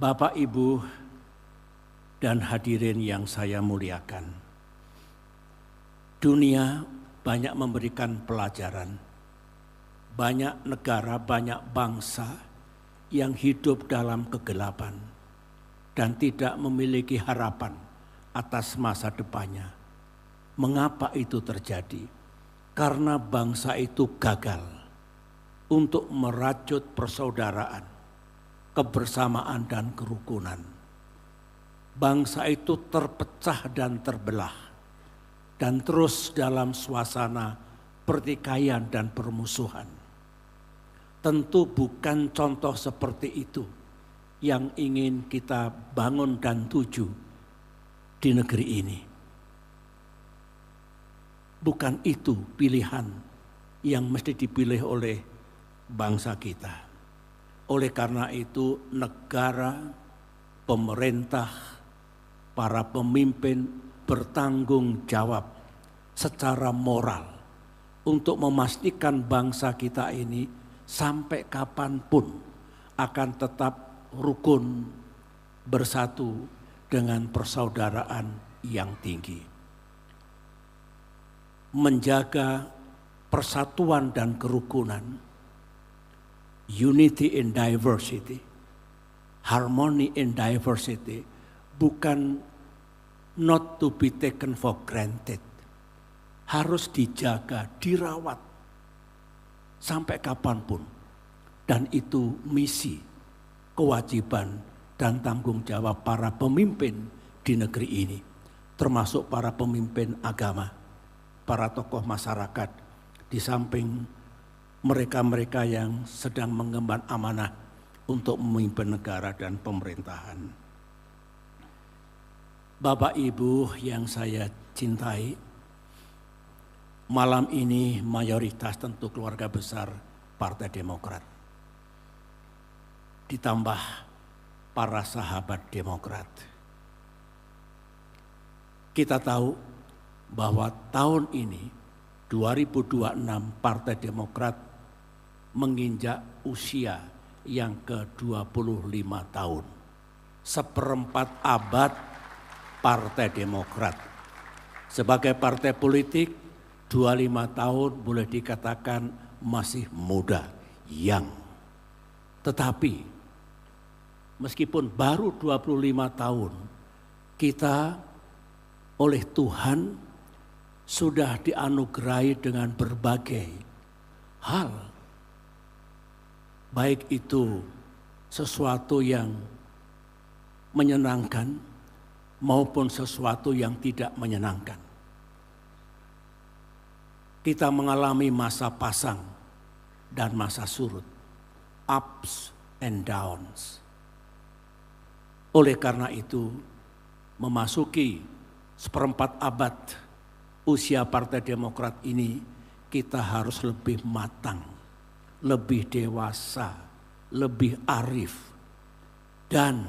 Bapak, Ibu, dan hadirin yang saya muliakan. Dunia banyak memberikan pelajaran. Banyak negara, banyak bangsa yang hidup dalam kegelapan dan tidak memiliki harapan atas masa depannya. Mengapa itu terjadi? Karena bangsa itu gagal untuk merajut persaudaraan, kebersamaan dan kerukunan. Bangsa itu terpecah dan terbelah dan terus dalam suasana pertikaian dan permusuhan. Tentu bukan contoh seperti itu yang ingin kita bangun dan tuju di negeri ini. Bukan itu pilihan yang mesti dipilih oleh bangsa kita. Oleh karena itu negara, pemerintah, para pemimpin bertanggung jawab secara moral untuk memastikan bangsa kita ini sampai kapanpun akan tetap rukun, bersatu dengan persaudaraan yang tinggi. Menjaga persatuan dan kerukunan, unity in diversity, harmony in diversity, bukan not to be taken for granted. Harus dijaga, dirawat sampai kapanpun. Dan itu misi, kewajiban, dan tanggung jawab para pemimpin di negeri ini. Termasuk para pemimpin agama, para tokoh masyarakat, di samping mereka-mereka yang sedang mengemban amanah untuk memimpin negara dan pemerintahan. Bapak Ibu yang saya cintai, malam ini mayoritas tentu keluarga besar Partai Demokrat. Ditambah para sahabat Demokrat. Kita tahu bahwa tahun ini 2026 Partai Demokrat menginjak usia yang ke-25 tahun. Seperempat abad Partai Demokrat. Sebagai partai politik 25 tahun boleh dikatakan masih muda, young. Tetapi meskipun baru 25 tahun, kita oleh Tuhan sudah dianugerahi dengan berbagai hal. Baik itu sesuatu yang menyenangkan maupun sesuatu yang tidak menyenangkan. Kita mengalami masa pasang dan masa surut, ups and downs. Oleh karena itu, memasuki seperempat abad usia Partai Demokrat ini, kita harus lebih matang, lebih dewasa, lebih arif. Dan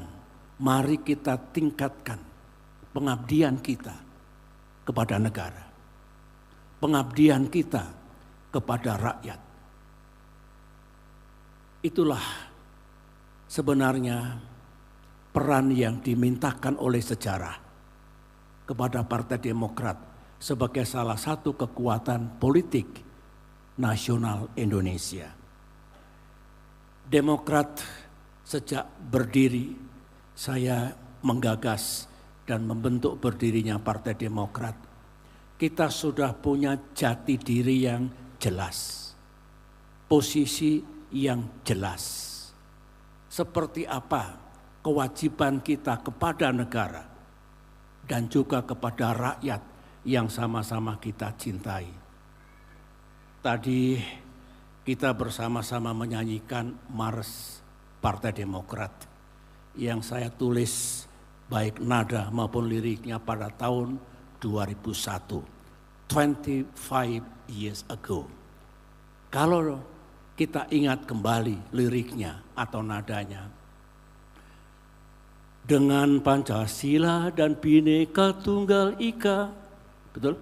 mari kita tingkatkan pengabdian kita kepada negara. Pengabdian kita kepada rakyat. Itulah sebenarnya peran yang dimintakan oleh sejarah kepada Partai Demokrat sebagai salah satu kekuatan politik nasional Indonesia. Demokrat sejak berdiri, saya menggagas dan membentuk berdirinya Partai Demokrat. Kita sudah punya jati diri yang jelas, posisi yang jelas. Seperti apa kewajiban kita kepada negara dan juga kepada rakyat yang sama-sama kita cintai. Tadi kita bersama-sama menyanyikan Mars Partai Demokrat yang saya tulis baik nada maupun liriknya pada tahun 2001, 25 years ago. Kalau kita ingat kembali liriknya atau nadanya, dengan Pancasila dan Bhinneka Tunggal Ika, betul?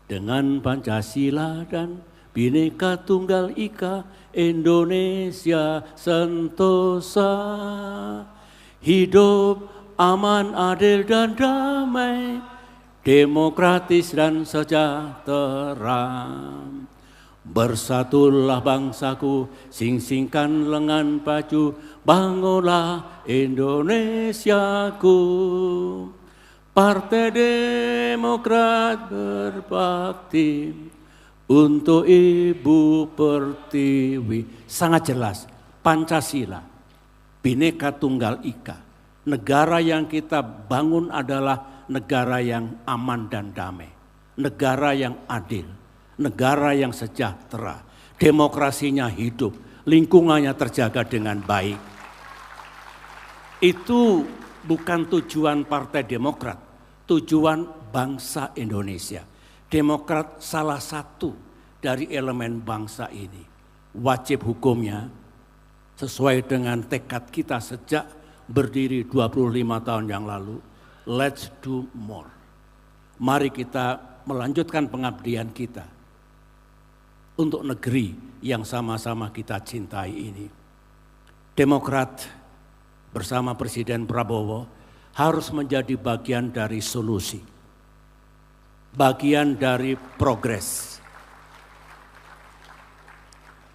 Dengan Pancasila dan Bhinneka Tunggal Ika, Indonesia sentosa. hidup aman, adil dan damai, demokratis dan sejahtera. Bersatulah bangsaku, sing-singkan lengan pacu, bangunlah Indonesiaku. Partai Demokrat berbakti untuk Ibu Pertiwi. Sangat jelas, Pancasila, Bhinneka Tunggal Ika. Negara yang kita bangun adalah negara yang aman dan damai, negara yang adil, negara yang sejahtera, demokrasinya hidup, lingkungannya terjaga dengan baik. Itu bukan tujuan Partai Demokrat, tujuan bangsa Indonesia. Demokrat salah satu dari elemen bangsa ini. Wajib hukumnya sesuai dengan tekad kita sejak berdiri 25 tahun yang lalu. Let's do more. Mari kita melanjutkan pengabdian kita untuk negeri yang sama-sama kita cintai ini. Demokrat bersama Presiden Prabowo harus menjadi bagian dari solusi, bagian dari progres.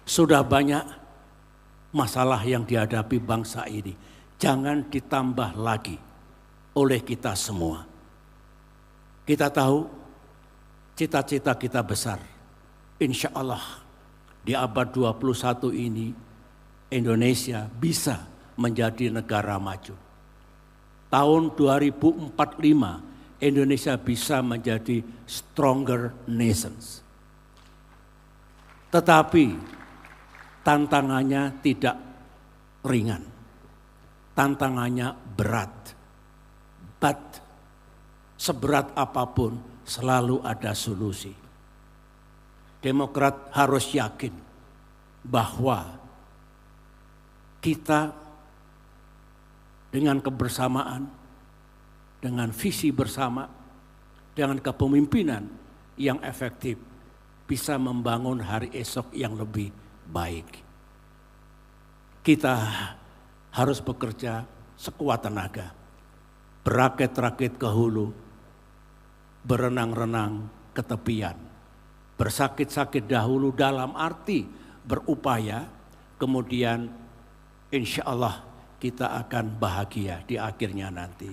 Sudah banyak masalah yang dihadapi bangsa ini, jangan ditambah lagi oleh kita semua. Kita tahu cita-cita kita besar. Insya Allah di abad 21 ini Indonesia bisa menjadi negara maju. Tahun 2045 Indonesia bisa menjadi stronger nations. Tetapi tantangannya tidak ringan. Tantangannya berat. But seberat apapun selalu ada solusi. Demokrat harus yakin bahwa kita dengan kebersamaan, dengan visi bersama, dengan kepemimpinan yang efektif bisa membangun hari esok yang lebih baik. Kita harus bekerja sekuat tenaga, berakit-rakit ke hulu, berenang-renang ke tepian, bersakit-sakit dahulu dalam arti berupaya, kemudian insya Allah kita akan bahagia di akhirnya nanti.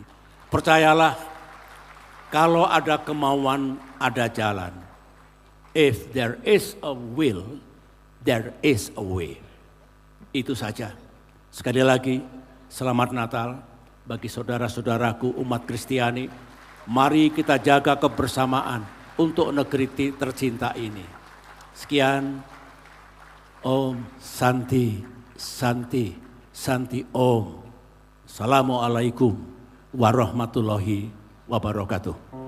Percayalah, kalau ada kemauan, ada jalan. If there is a will, there is a way. Itu saja. Sekali lagi, selamat Natal bagi saudara-saudaraku umat Kristiani. Mari kita jaga kebersamaan untuk negeri tercinta ini. Sekian, Om Santi, Santi, Santi Om. Assalamualaikum warahmatullahi wabarakatuh.